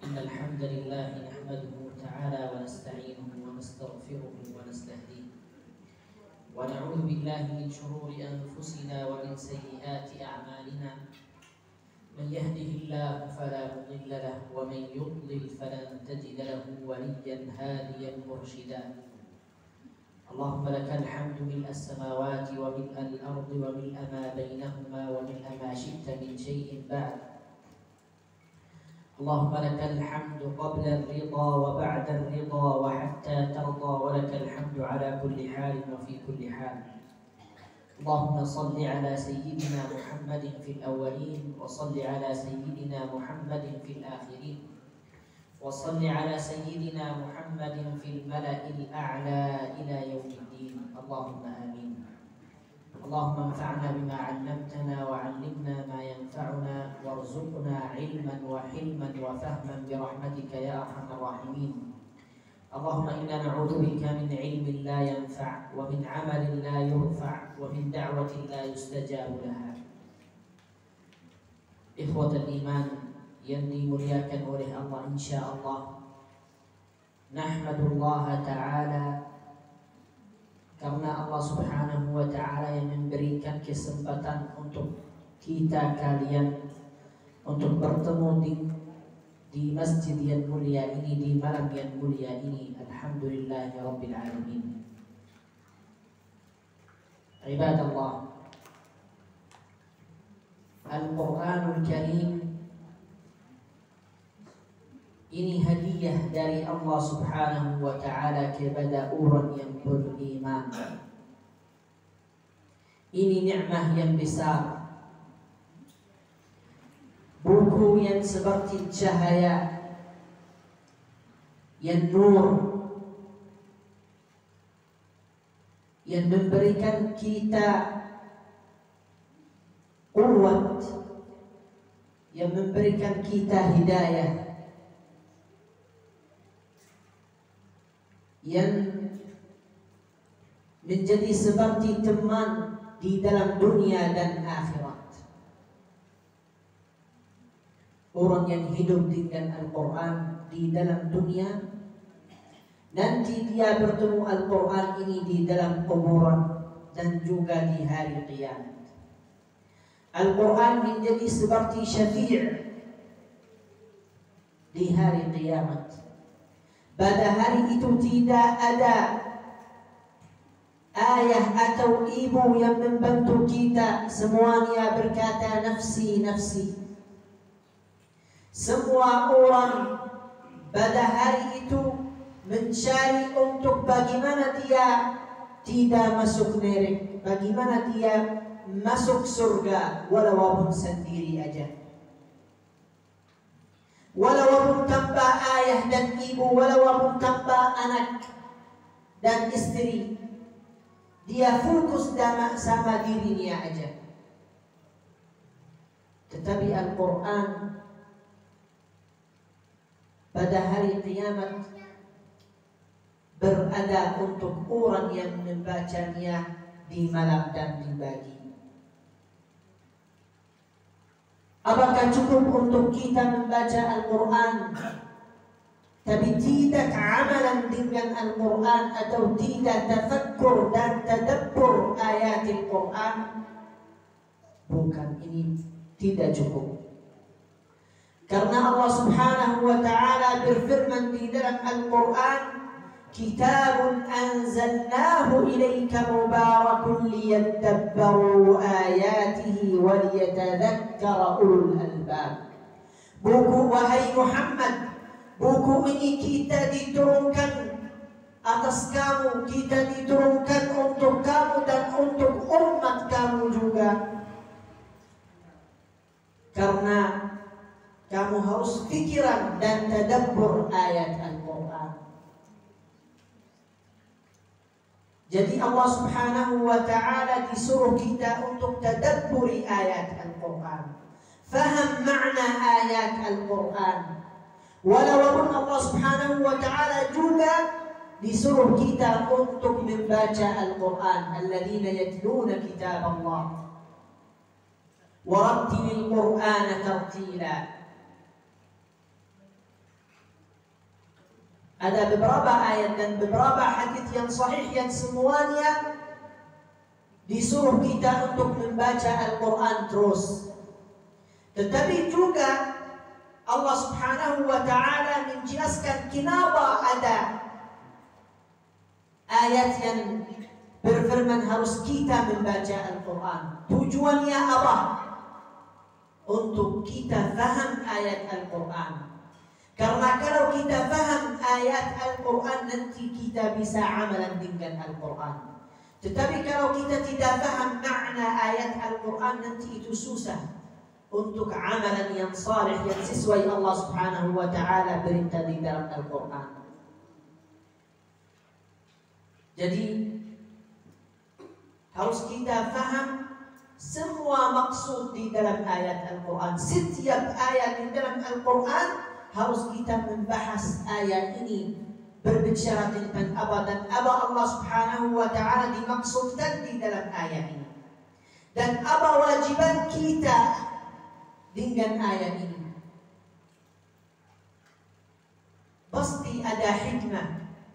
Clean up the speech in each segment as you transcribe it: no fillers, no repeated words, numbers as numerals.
إن الحمد لله نحمده تعالى ونستعينه ونستغفره ونستهديه ونعوذ بالله من شرور أنفسنا ومن سيئات أعمالنا من يهده الله فلا مضل له ومن يضلل فلن تجد له وليا هاديا مرشدا اللهم لك الحمد ملء السماوات وملء الأرض وملء ما بينهما وملء ما شئت من شيء بعد اللهم لك الحمد قبل الرضا وبعد الرضا وحتى ترضى ولك الحمد على كل حال وفي كل حال اللهم صل على سيدنا محمد في الأولين وصل على سيدنا محمد في الآخرين وصل على سيدنا محمد في الملأ الأعلى إلى يوم الدين اللهم آمين اللهم انفعنا بما علمتنا وعلمنا ما ينفعنا وارزقنا علما وحلما وفهما برحمتك يا أرحم الراحمين اللهم إنا نعوذ بك من علم لا ينفع ومن عمل لا يرفع ومن دعوة لا يستجاب لها. إخوة الإيمان yang dimuliakan oleh Allah, insyaallah nahmadullah ta'ala karena Allah subhanahu wa ta'ala yang memberikan kesempatan untuk kita kalian untuk bertemu di masjid yang mulia ini, di malam yang mulia ini. Alhamdulillahi rabbil alamin. Ibadallah, Al-Quranul Karim ini hadiah dari Allah subhanahu wa ta'ala kepada orang yang beriman. Ini nikmah yang besar. Buku yang seperti cahaya, yang nur, yang memberikan kita kuat, yang memberikan kita hidayah, yang menjadi seperti teman di dalam dunia dan akhirat. Orang yang hidup dengan Al-Quran di dalam dunia, nanti dia bertemu Al-Quran ini di dalam kuburan dan juga di hari kiamat. Al-Quran menjadi seperti syafi' di hari kiamat. Pada hari itu tidak ada ayah atau ibu yang membantu kita. Semuanya berkata nafsi, nafsi. Semua orang pada hari itu mencari untuk bagaimana dia tidak masuk neraka, bagaimana dia masuk surga walaupun sendiri aja. Walaupun tanpa ayah dan ibu, walaupun tanpa anak dan istri, dia fokus sama dirinya aja. Tetapi Al-Quran pada hari kiamat berada untuk orang yang membacanya di malam dan di pagi. Apakah cukup untuk kita membaca Al-Quran tapi tidak amalan dengan Al-Quran atau tidak tafakkur dan tadabbur ayat Al-Quran? Bukan, ini tidak cukup. Karena Allah subhanahu wa ta'ala berfirman di dalam Al-Quran, Kitabun anzalnahu ilayka mubarakun liyadabbaru ayatihi waliyatadhakkara ulul albab. Buku, wahai Muhammad, buku ini kita diturunkan atas kamu, kita diturunkan untuk kamu dan untuk umat kamu juga. Karena kamu harus pikiran dan tadabbur ayat Al-Quran. Jadi Allah subhanahu wa ta'ala disuruh kita untuk tadabburi ayat Al-Quran, faham makna ayat Al-Quran. Walaupun Allah subhanahu wa ta'ala juga disuruh kita untuk membaca Al-Quran, alladzina yatluna kitab Allah. warattilil Qur'ana tartila. Ada beberapa ayat dan beberapa hadis yang sahih yang semuanya disuruh kita untuk membaca Al-Quran terus. Tetapi juga Allah Subhanahu wa ta'ala menjelaskan kenapa ada ayat yang berfirman harus kita membaca Al-Quran. Tujuannya apa? Untuk kita faham ayat Al-Quran. Karena kalau kita faham ayat Al-Quran, nanti kita bisa amalan dengan Al-Quran. Tetapi kalau kita tidak faham makna ayat Al-Quran, nanti itu susah untuk amalan yang saleh, yang sesuai Allah Subhanahu wa ta'ala perintah di dalam Al-Quran. Jadi harus kita faham semua maksud di dalam ayat Al-Quran. Setiap ayat di dalam Al-Quran harus kita membahas ayat ini berbicara tentang apa dan apa Allah Subhanahu wa ta'ala dimaksudkan di dalam ayat ini, dan apa wajiban kita dengan ayat ini. Pasti ada hikmah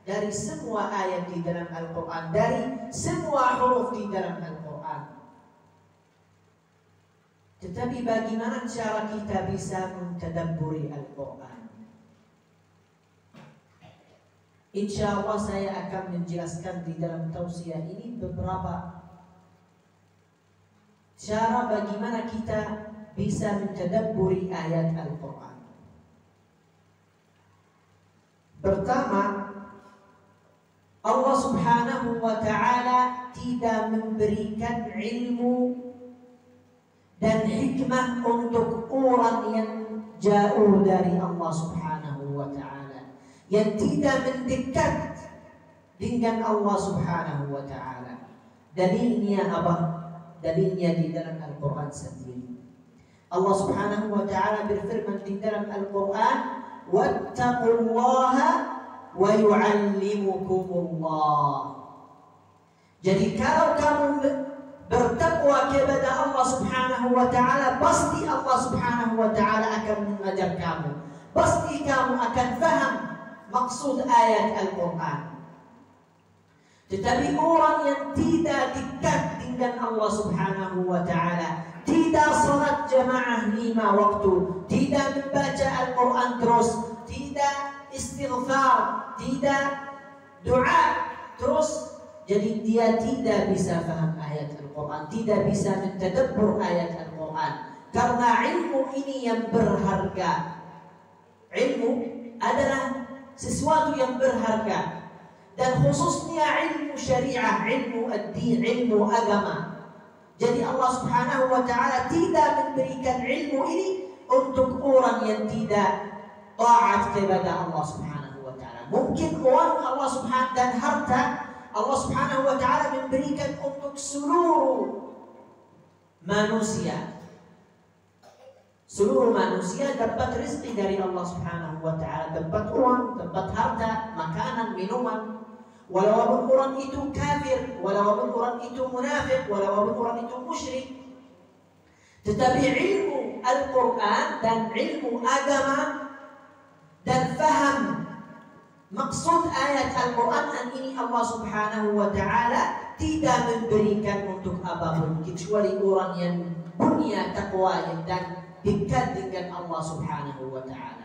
dari semua ayat di dalam Al-Quran, dari semua huruf di dalam Al-Quran. Tetapi bagaimana cara kita bisa mentadabburi Al-Quran? Insya Allah saya akan menjelaskan di dalam tausiah ini beberapa cara bagaimana kita bisa mentadabburi ayat Al-Quran. Pertama, Allah Subhanahu wa ta'ala tidak memberikan ilmu dan hikmah untuk orang yang jauh dari Allah Subhanahu wa ta'ala, yang tidak mendekat dengan Allah Subhanahu wa ta'ala. Dalilnya apa? Dalilnya di dalam Al-Quran sendiri. Allah Subhanahu wa ta'ala berfirman di dalam Al-Quran, wattaqullaha wa yu'allimukumullah. Jadi kalau kamu bertakwa kepada Allah Subhanahu wa ta'ala, pasti Allah Subhanahu wa ta'ala akan mengajar kamu. Pasti kamu akan faham maksud ayat Al-Quran. Tetapi orang yang tidak dekat dengan Allah Subhanahu wa ta'ala, tidak salat jamaah 5 waktu, tidak membaca Al-Quran terus, tidak istighfar, tidak doa terus, jadi dia tidak bisa faham ayat Al-Quran, tidak bisa mentadabbur ayat Al-Quran. Karena ilmu ini yang berharga. Ilmu adalah sesuatu yang berharga, dan khususnya ilmu syariah, ilmu ad-din, ilmu agama. Jadi Allah Subhanahu wa ta'ala tidak memberikan ilmu ini untuk orang yang tidak taat kepada Allah Subhanahu wa ta'ala. Mungkin uang Allah Subhanahu dan harta Allah Subhanahu wa ta'ala memberikan untuk seluruh manusia. Seluruh manusia dapat rezeki dari Allah Subhanahu wa ta'ala, dapat uang, dapat harta, makanan, minuman. Walaupun orang itu kafir, walaupun orang itu munafik, walaupun orang itu musyrik. Tetapi ilmu Al-Quran dan ilmu agama dan faham maksud ayat Al-Quran ini, Allah Subhanahu wa ta'ala tidak memberikan untuk apapun kecuali orang yang punya taqwa dan dekat dengan Allah Subhanahu wa ta'ala.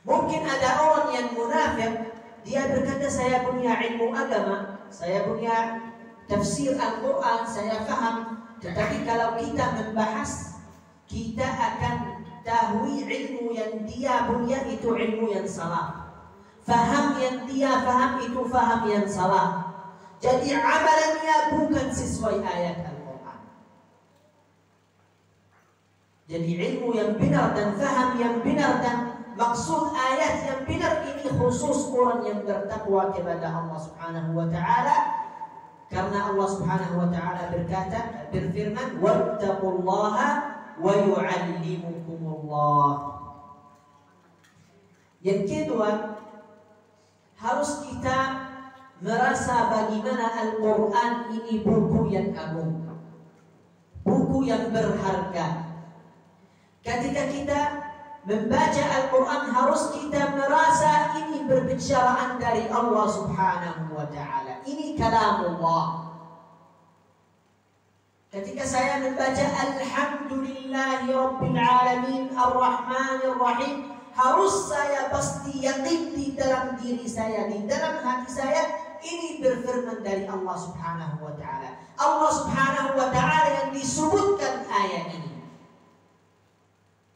Mungkin ada orang yang munafik, dia berkata saya punya ilmu agama, saya punya tafsir Al-Quran, saya faham. Tetapi kalau kita membahas, kita akan tahu ilmu yang dia punya itu ilmu yang salah. Faham yang dia faham itu faham yang salah. Jadi amalannya bukan sesuai ayat Al-Quran. Jadi ilmu yang benar dan faham yang benar dan maksud ayat yang benar ini khusus orang yang bertakwa kepada Allah Subhanahu wa ta'ala. Karena Allah Subhanahu wa ta'ala berfirman, wattaqullaha wa yu'allimukumullah. Yang kedua, harus kita merasa bagaimana Al-Quran ini buku yang agung. buku yang berharga. Ketika kita membaca Al-Quran harus kita merasa ini berbicaraan dari Allah Subhanahu wa Ta'ala. Ini kalamullah. Ketika saya membaca Alhamdulillahi Rabbil Alamin Ar-Rahmanir Rahim, harus saya pasti yakin di dalam diri saya, di dalam hati saya, ini berfirman dari Allah Subhanahu wa Ta'ala. Allah Subhanahu wa Ta'ala yang disebutkan ayat ini.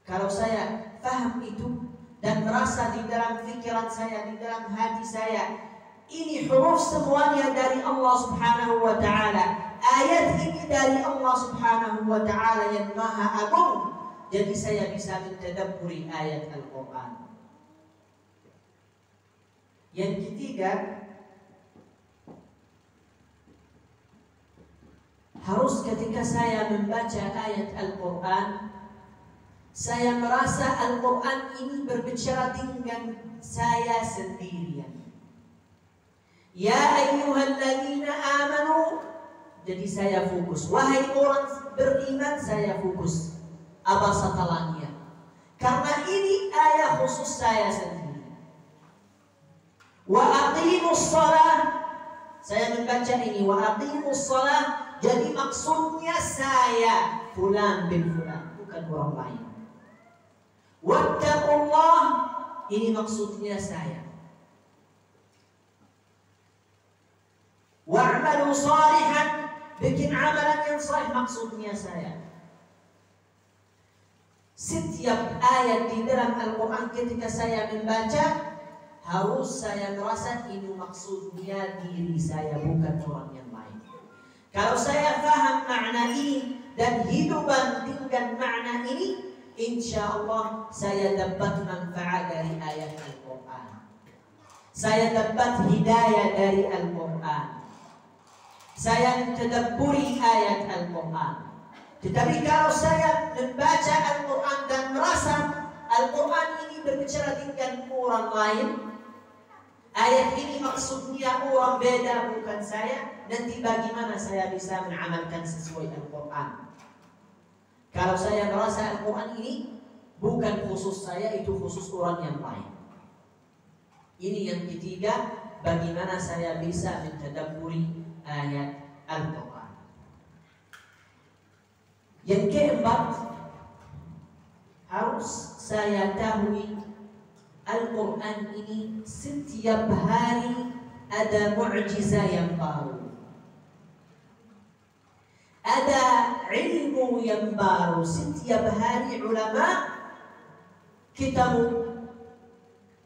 Kalau saya paham itu dan merasa di dalam pikiran saya, di dalam hati saya, ini huruf semuanya dari Allah Subhanahu wa Ta'ala, ayat ini dari Allah Subhanahu wa Ta'ala yang Maha Agung, jadi saya bisa mentadabburi ayat Al-Quran. Yang ketiga, harus ketika saya membaca ayat Al-Quran, saya merasa Al-Quran ini berbicara dengan saya sendirian. Ya ayyuhalladzina amanu, jadi saya fokus. Wahai orang beriman, saya fokus. Apa setelahnya? Karena ini ayat khusus saya sendiri. Wa aqimus shalah, saya membaca ini wa aqimus shalah, jadi maksudnya saya fulan bin fulan, bukan orang lain. Wattaqullah, ini maksudnya saya. Wa'malu salihan, bikin amalan yang saleh, maksudnya saya. Setiap ayat di dalam Al-Quran ketika saya membaca, harus saya merasa ini maksudnya diri saya, bukan orang yang lain. Kalau saya faham makna ini dan hidup dengan makna ini, insya Allah saya dapat manfaat dari ayat Al-Quran. Saya dapat hidayah dari Al-Quran. Saya mentadabburi ayat Al-Quran. Tetapi kalau saya membaca Al-Quran dan merasa Al-Quran ini berbicara dengan orang lain, ayat ini maksudnya orang beda, bukan saya, nanti bagaimana saya bisa mengamalkan sesuai Al-Quran? Kalau saya merasa Al-Quran ini bukan khusus saya, itu khusus orang yang lain. Ini yang ketiga, bagaimana saya bisa mentadabburi ayat Al-Quran. Yang keempat, harus saya tahu Al-Quran ini setiap hari ada mukjizat yang baru. Ada ilmu yang baru. Setiap hari ulama ketemu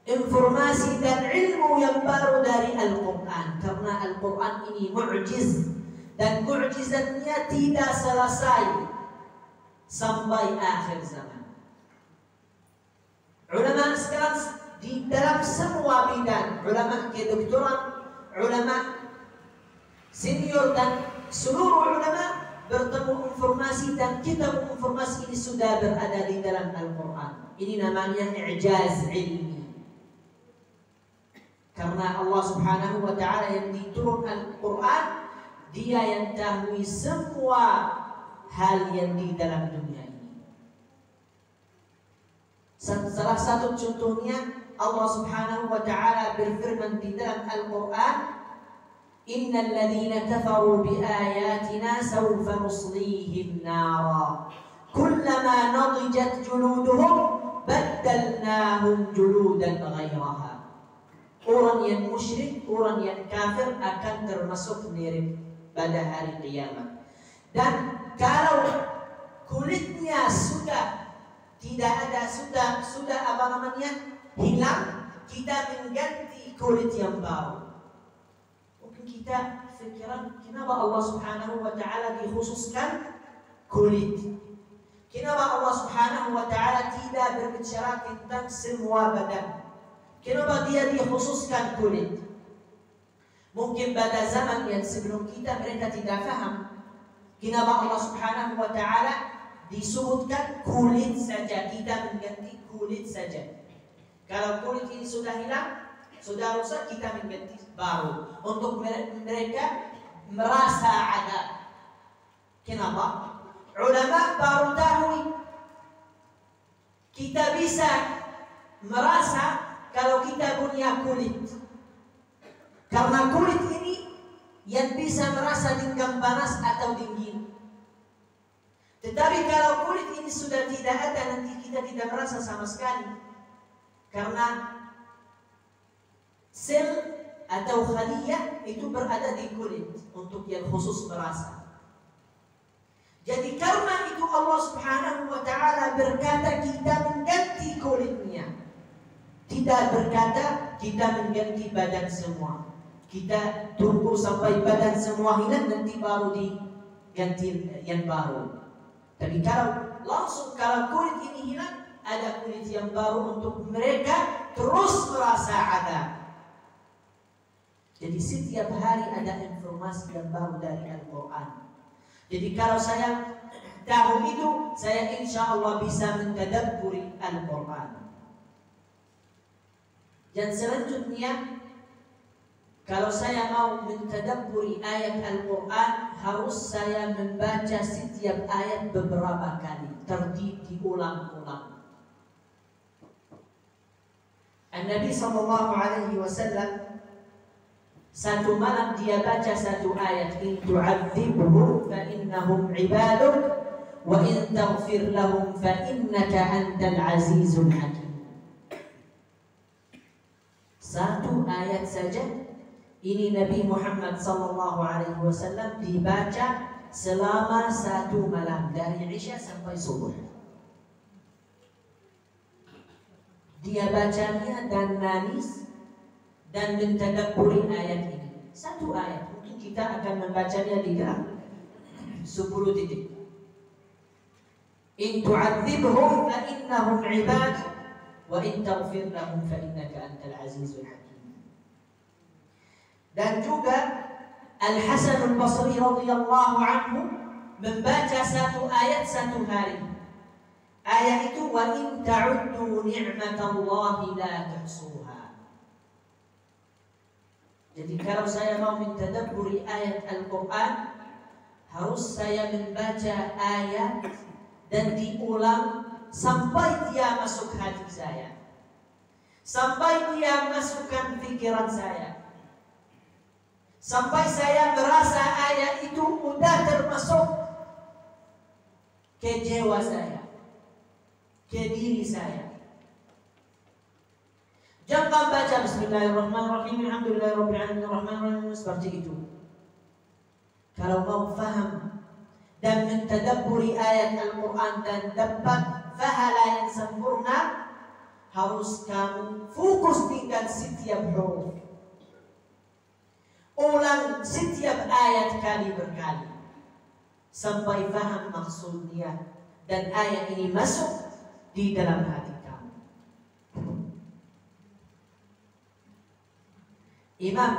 informasi dan ilmu yang baru dari Al-Quran. Karena Al-Quran ini mukjiz, dan mukjizatnya tidak selesai sampai akhir zaman. Ulama sekarang di dalam semua bidang, ulama kedokteran, ulama senior dan seluruh ulama bertemu informasi, dan kitab informasi ini sudah berada di dalam Al-Quran. Ini namanya i'jaz ilmi. Karena Allah Subhanahu wa Ta'ala yang diturunkan Al-Quran, Dia yang tahu semua hal yang di dalam dunia ini. Salah satu contohnya, Allah Subhanahu wa Ta'ala berfirman di dalam Al-Quran, Innal ladhina kafaru bi ayatina sawfa nuslihim nara kullama nadijat juluduhum baddalnahum juludan ghairaha. Orang yang musyrik, orang yang kafir akan termasuk neraka pada hari kiamat. Dan kalau kulitnya sudah tidak ada, sudah apa namanya, hilang, kita mengganti kulit yang baru. Kita fikiran kenapa Allah Subhanahu wa Ta'ala dikhususkan kulit? Kenapa Allah Subhanahu wa Ta'ala tidak berbicara tentang semua badan? Kenapa Dia dikhususkan kulit? Mungkin pada zaman yang sebelum kita mereka tidak faham kenapa Allah Subhanahu wa Ta'ala disebutkan kulit saja, kita mengganti kulit saja. Kalau kulit ini sudah hilang, sudah rusak, kita mengganti baru untuk mereka merasa ada. Kenapa? ulama baru tahu kita bisa merasa kalau kita punya kulit. Karena kulit ini yang bisa merasa dengan panas atau dingin. Tetapi kalau kulit ini sudah tidak ada, nanti kita tidak merasa sama sekali. Karena sel atau khaliyah itu berada di kulit untuk yang khusus merasa. Jadi karena itu Allah Subhanahu wa ta'ala berkata kita mengganti kulitnya. Tidak berkata kita mengganti badan semua. Kita tunggu sampai badan semua hilang nanti baru diganti yang baru. Tapi kalau langsung kalau kulit ini hilang, ada kulit yang baru untuk mereka terus merasa ada. Jadi setiap hari ada informasi yang baru dari Al-Quran. Jadi kalau saya tahu itu, saya insya Allah bisa mentadabburi Al-Quran. Dan selanjutnya, kalau saya mau mentadabburi ayat Al-Quran, harus saya membaca setiap ayat beberapa kali, tertib diulang-ulang. An-Nabi SAW satu malam dia baca satu ayat, in tu'adzibhum fa innahum 'ibaduk wa in taghfir lahum fa innaka antal azizul hakim. Satu ayat saja ini Nabi Muhammad SAW dibaca selama satu malam dari Isya sampai subuh. Dia bacanya dan nangis dan mentadabburi ayat ini. Satu ayat, mungkin kita akan membacanya di dalam 10 titik. In tu'adzibhum fa innahum 'ibaduk wa in taghfir lahum fa innaka antal azizul hakim. Dan juga Al-Hasan Al-Basri radhiyallahu anhu membaca satu ayat satu hari. Ayat itu wa in ta'uddu ni'matallahi la tuhsuha. Jadi kalau saya mau mentadabburi ayat Al-Quran, harus saya membaca ayat dan diulang sampai dia masuk hati saya, sampai dia masukkan pikiran saya, sampai saya merasa ayat itu sudah termasuk ke jiwa saya, ke diri saya. Jangan baca Bismillahirrahmanirrahim, Alhamdulillahirrahmanirrahim, Ar-Rahmanirrahim seperti itu. Kalau mau faham dan mentadabburi ayat Al-Quran dan dapat fahala yang sempurna, harus kamu fokus dengan setiap huruf. Ulang setiap ayat kali berkali sampai faham maksudnya dan ayat ini masuk di dalam hati kamu. Imam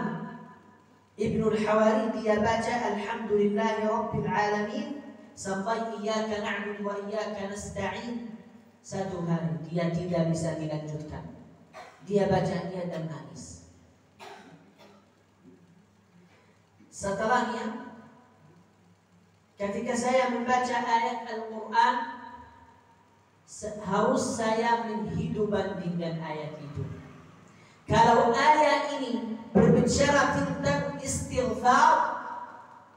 Ibnul Hawari dia baca Alhamdulillahi Rabbil Alamin sampai Iyyaka na'budu wa iyyaka nasta'in. Satu hari dia tidak bisa dilanjutkan. Dia bacanya dan nangis. Setelahnya, ketika saya membaca ayat Al-Quran, harus saya menghidupkan dengan ayat itu. Kalau ayat ini berbicara tentang istighfar,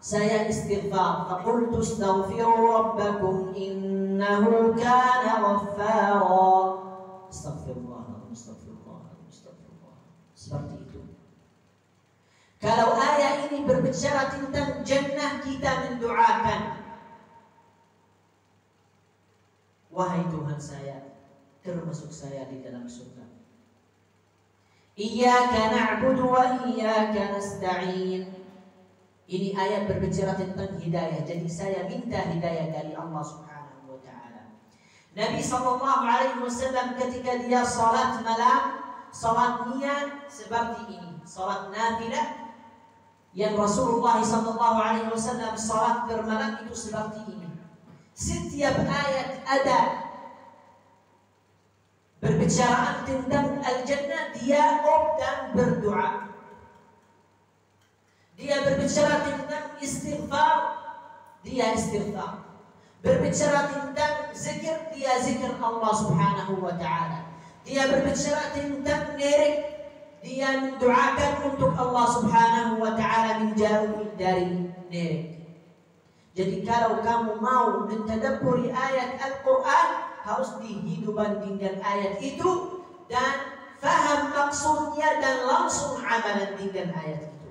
saya istighfar. Faqultu astaghfiru rabbakum innahu kana ghaffara. Astaghfirullah, astaghfirullah, astaghfirullah. Seperti itu. Kalau ayat ini berbicara tentang jannah, kita mendoakan, wahai Tuhan saya, termasuk saya di dalam surga. Iyyaka na'budu wa iyyaka nasta'in. Ini ayat berbicara tentang hidayah. Jadi saya minta hidayah dari Allah Subhanahu wa ta'ala. Nabi SAW ketika dia salat malam, salatnya seperti ini, salat nafilah. Yang Rasulullah SAW salat bermalam itu seperti ini. Setiap ayat ada berbicara tentang al-jannah, dia dan berdoa. Dia berbicara tentang istighfar, dia istighfar. Berbicara tentang zikir, dia zikir Allah Subhanahu wa ta'ala. Dia berbicara tentang nirik, dia mendoakan untuk Allah Subhanahu wa ta'ala menjauhi dari nirik. Jadi kalau kamu mau mentadabburi ayat Al-Quran, harus dihidupan dengan ayat itu dan faham maksudnya dan langsung amalan dengan ayat itu.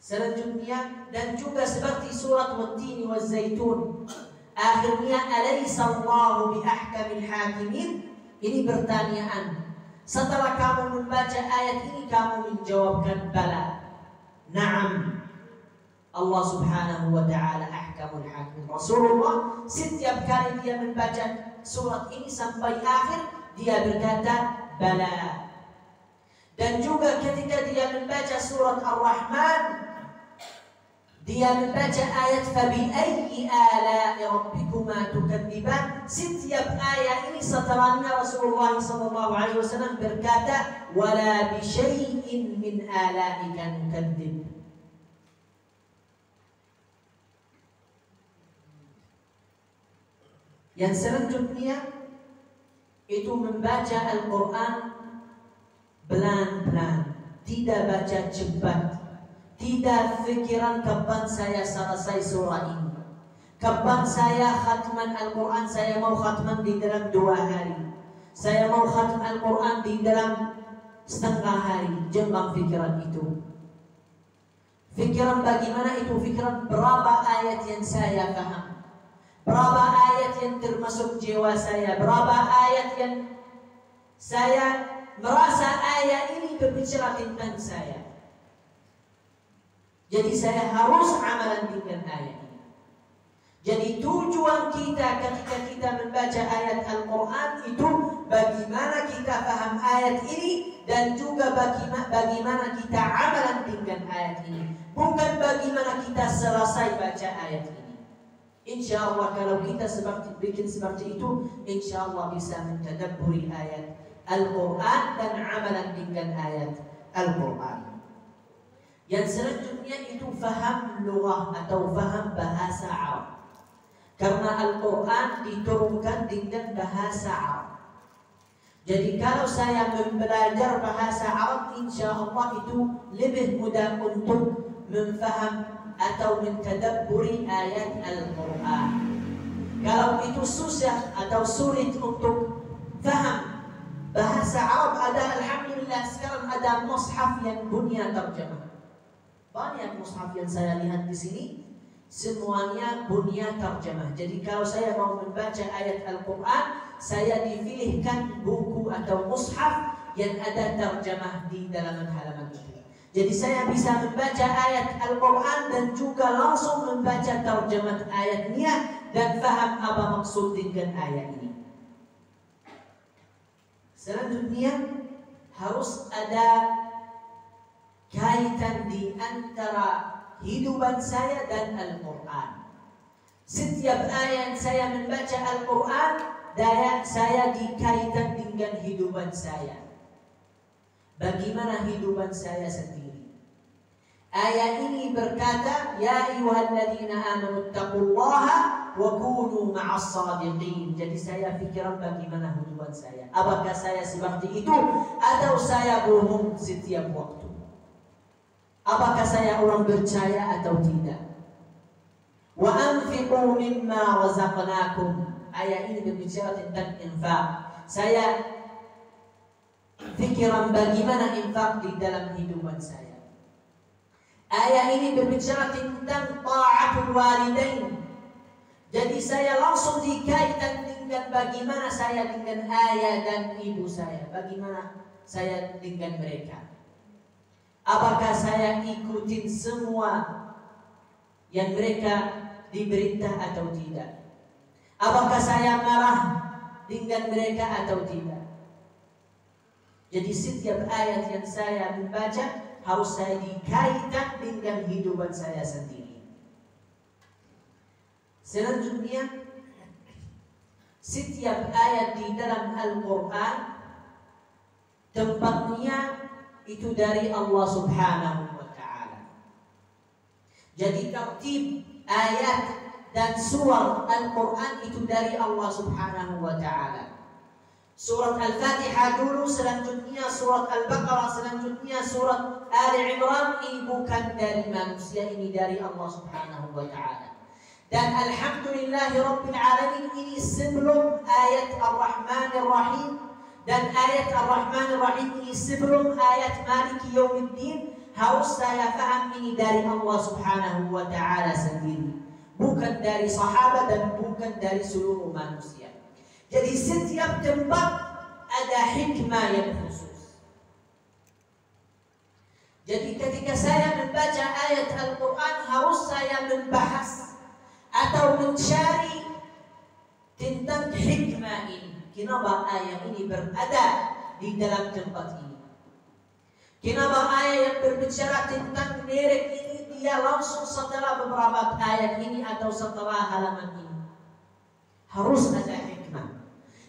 Selanjutnya, dan juga seperti surat Wat-Tini Waz-Zaitun, akhirnya alaysa Allahu bi ahkamil hakimin. Ini pertanyaan. Setelah kamu membaca ayat ini, kamu menjawabkan bala, na'am, Allah Subhanahu wa ta'ala ahkamul hakim. Rasulullah setiap kali dia membaca surat ini sampai akhir, dia berkata bala. Dan juga ketika dia membaca surat Ar-Rahman, dia membaca ayat fabi ayyi ala'i rabbikuma tukadziban. Setiap ayat ini setelahnya Rasulullah SAW berkata wala bi syai'in min ala'ika nukadzib. Yang selanjutnya itu membaca Al-Quran pelan-pelan, tidak baca cepat. Tidak fikiran kapan saya selesai surah ini, kapan saya khatman Al-Quran. Saya mau khatman di dalam 2 hari, saya mau khatman Al-Quran di dalam setengah hari. Jangan fikiran itu. Fikiran bagaimana itu? Fikiran berapa ayat yang saya paham, berapa ayat yang termasuk jiwa saya, berapa ayat yang saya merasa ayat ini berbicara tentang saya. Jadi saya harus amalan dengan ayat ini. Jadi tujuan kita ketika kita membaca ayat Al-Quran itu bagaimana kita paham ayat ini dan juga bagaimana kita amalan dengan ayat ini. Bukan bagaimana kita selesai baca ayat ini. Insya Allah kalau kita bikin seperti itu, insya Allah bisa mentadabburi ayat Al-Quran dan amalan dengan ayat Al-Quran. Yang selanjutnya itu faham lughah atau faham bahasa Arab. Karena Al-Quran diturunkan dengan bahasa Arab. Jadi kalau saya belajar bahasa Arab, insya Allah itu lebih mudah untuk memfaham atau mentadabburi ayat Al-Quran. Kalau itu susah atau sulit untuk faham bahasa Arab, ada alhamdulillah sekarang ada mushaf yang punya terjemah. Banyak mushaf yang saya lihat di sini semuanya punya terjemah. Jadi kalau saya mau membaca ayat Al-Quran, saya dipilihkan buku atau mushaf yang ada terjemah di dalam halaman itu. Jadi saya bisa membaca ayat Al-Quran dan juga langsung membaca terjemah ayatnya dan faham apa maksud dengan ayat ini. Selanjutnya harus ada kaitan di antara hidupan saya dan Al-Quran. Setiap ayat saya membaca Al-Quran, saya dikaitkan dengan hidupan saya. Bagaimana hidupan saya sendiri? Ayat ini berkata, ya ayyuhalladzina amanu taqullaha wa kunu ma'as shadiqin. Jadi saya pikiran bagaimana hidupan saya. Apakah saya seperti itu atau saya bohong setiap waktu? Apakah saya orang percaya atau tidak? Wa anfiqu mimma razaqnakum. Ayat ini berbicara tentang infak. Saya pikiran bagaimana infak di dalam hidupan saya. Ayat ini berbicara tentang ta'atul walidain. Jadi saya langsung dikaitkan dengan bagaimana saya dengan ayah dan ibu saya. Bagaimana saya dengan mereka. Apakah saya ikutin semua yang mereka diberintah atau tidak? Apakah saya marah dengan mereka atau tidak? Jadi setiap ayat yang saya membaca harus saya dikaitkan dengan hidupan saya sendiri. Selanjutnya, setiap ayat di dalam Al-Quran tempatnya itu dari Allah Subhanahu wa ta'ala. Jadi tertib ayat dan surah Al-Quran itu dari Allah Subhanahu wa Ta'ala. Surat Al-Fatihah dulu, selanjutnya surat Al-Baqarah, selanjutnya surat Ali Imran. Ini bukan dari manusia, ini dari Allah Subhanahu wa Ta'ala. Dan Alhamdulillahi Rabbil Alamin, ini sebelum ayat Ar-Rahman Ar-Rahim. Dan ayat Ar-Rahman Ar-Rahim ini sebelum ayat Maliki Yawmiddin. Harus saya faham ini dari Allah Subhanahu wa Ta'ala sendiri, bukan dari sahabat dan bukan dari seluruh manusia. Jadi setiap tempat ada hikmah yang khusus. Jadi ketika saya membaca ayat Al-Quran, harus saya membahas atau mencari tentang hikmah ini. Kenapa ayat ini berada di dalam tempat ini? Kenapa ayat yang berbicara tentang merek ini dia langsung setelah beberapa ayat ini atau setelah halaman ini? Harus ada hikmah.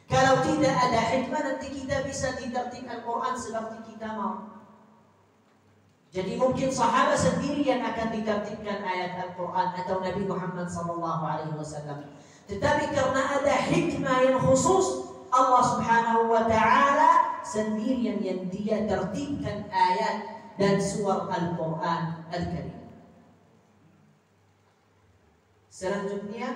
Kalau tidak ada hikmah, nanti kita bisa ditertib Al-Quran seperti kita mau. Jadi mungkin sahabat sendiri yang akan ditertibkan ayat Al-Quran atau Nabi Muhammad SAW. Tetapi karena ada hikmah yang khusus, Allah Subhanahu wa Ta'ala sendirian yang dia tertibkan ayat dan surah Al-Quran Al-Karim. Selanjutnya,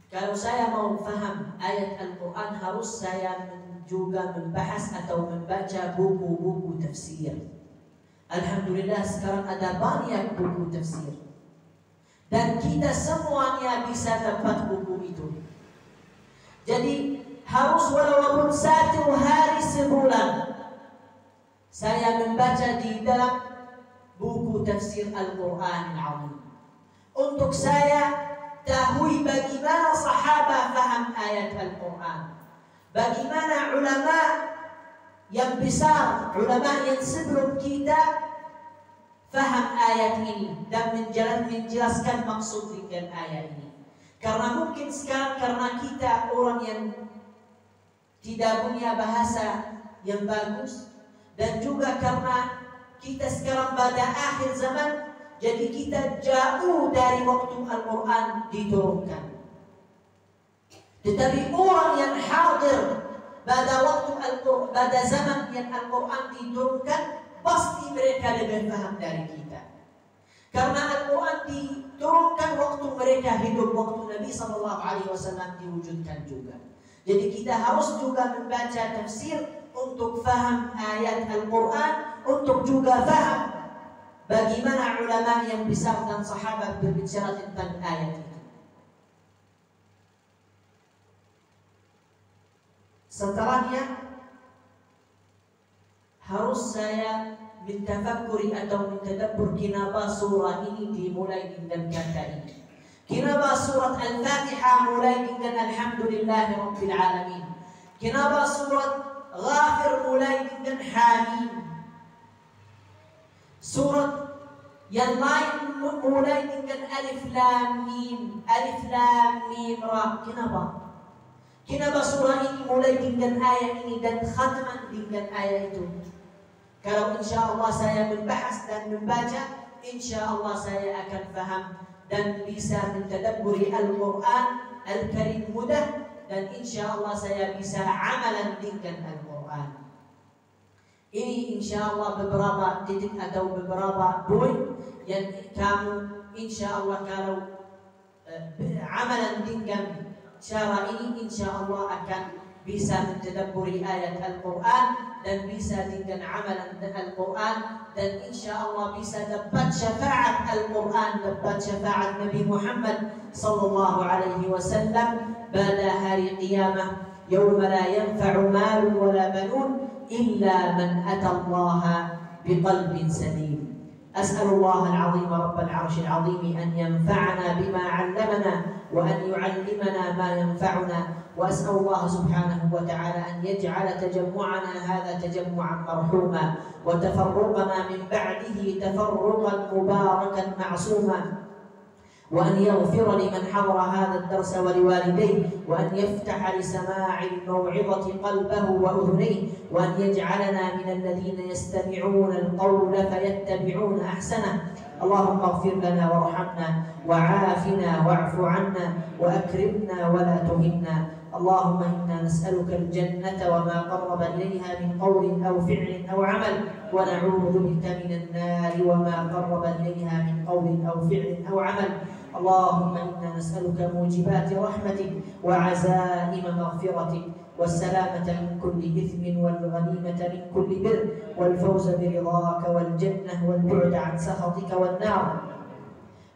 kalau saya mau faham ayat Al-Quran, harus saya juga membahas atau membaca buku-buku tafsir. Alhamdulillah sekarang ada banyak buku tafsir. Dan kita semuanya bisa dapat buku itu. Jadi harus walaupun satu hari sebulan saya membaca di dalam buku tafsir Al-Quran Al-Azim. Untuk saya tahu bagaimana sahabat faham ayat Al-Quran, bagaimana ulama yang besar, ulama yang sebelum kita faham ayat ini dan menjelaskan maksud dengan ayat ini. Karena mungkin sekarang karena kita orang yang tidak punya bahasa yang bagus, dan juga karena kita sekarang pada akhir zaman, jadi kita jauh dari waktu Al-Quran diturunkan. Tetapi orang yang hadir pada waktu Al-Quran, pada zaman yang Al-Quran diturunkan, pasti mereka lebih paham dari kita. Karena Al-Quran diturunkan waktu mereka hidup, waktu Nabi SAW diwujudkan juga. Jadi kita harus juga membaca tafsir untuk faham ayat Al-Quran, untuk juga faham bagaimana ulama yang besar dan sahabat berbicara tentang ayat itu. Setelahnya harus saya mentafakuri atau mentadabbur kenapa surah ini dimulai dengan kata ini. Kenapa surat Al-Fatihah mulai dengan Alhamdulillahi Rabbil Alamin? Kenapa surat Ghafir mulai dengan Hamim? Surat yang lain mulai dengan Alif Lam Mim, Alif Lam Mim Ra. Kenapa? Kenapa surah ini mulai dengan ayat ini dan khatman dengan ayat itu? Kalau insya Allah saya membahas dan membaca, insya Allah saya akan faham dan bisa mentadabburi Al-Quran Al-Karim mudah, dan insya Allah saya bisa amalan dengan Al-Quran. Ini insya Allah beberapa titik atau beberapa poin yang kamu insya Allah kalau amalan dengan cara ini, insya Allah akan bisa mentadabburi ayat Al-Quran dan bisa dengan amalan Al-Quran, dan insya Allah bisa dapat syafaat Al-Quran, dapat syafaat Nabi Muhammad sallallahu alaihi wasallam pada hari qiyamah, yauma la yanfa'u malun wala banun illa man atallaha biqalbin salim. أسأل الله العظيم رب العرش العظيم أن ينفعنا بما علمنا وأن يعلمنا ما ينفعنا، وأسأل الله سبحانه وتعالى أن يجعل تجمعنا هذا تجمعا مرحوما، وتفرقنا من بعده تفرقا مباركا معصوما، وأن يغفر لمن حضر هذا الدرس ولوالديه، وأن يفتح لسماع الموعظة قلبه وأذنيه، وأن يجعلنا من الذين يستمعون القول فيتبعون أحسنه. اللهم اغفر لنا وارحمنا وعافنا واعف عنا وأكرمنا ولا تهنا. اللهم إنا نسألك الجنة وما قرب إليها من قول أو فعل أو عمل، ونعوذ بك من النار وما قرب إليها من قول أو فعل أو عمل. اللهم إنا نسألك موجبات رحمتك وعزائم مغفرتك والسلامة من كل إثم والغنيمة من كل بر والفوز برضاك والجنة والبعد عن سخطك والنار.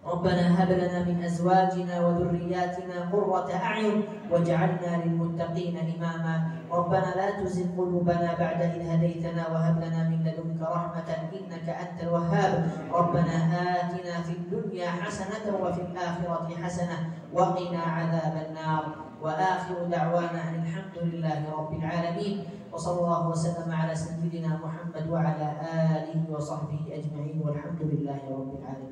ربنا هب لنا من أزواجنا وذرياتنا قرة أعين واجعلنا للمتقين إماما. ربنا لا تزغ قلوبنا بعد إذ هديتنا وهب لنا من لدنك رحمة إنك أنت الوهاب. ربنا آتنا في الدنيا حسنة وفي الآخرة حسنة وقنا عذاب النار. وآخر دعوانا أن الحمد لله رب العالمين، وصلى الله وسلم على سيدنا محمد وعلى آله وصحبه أجمعين، والحمد لله رب العالمين.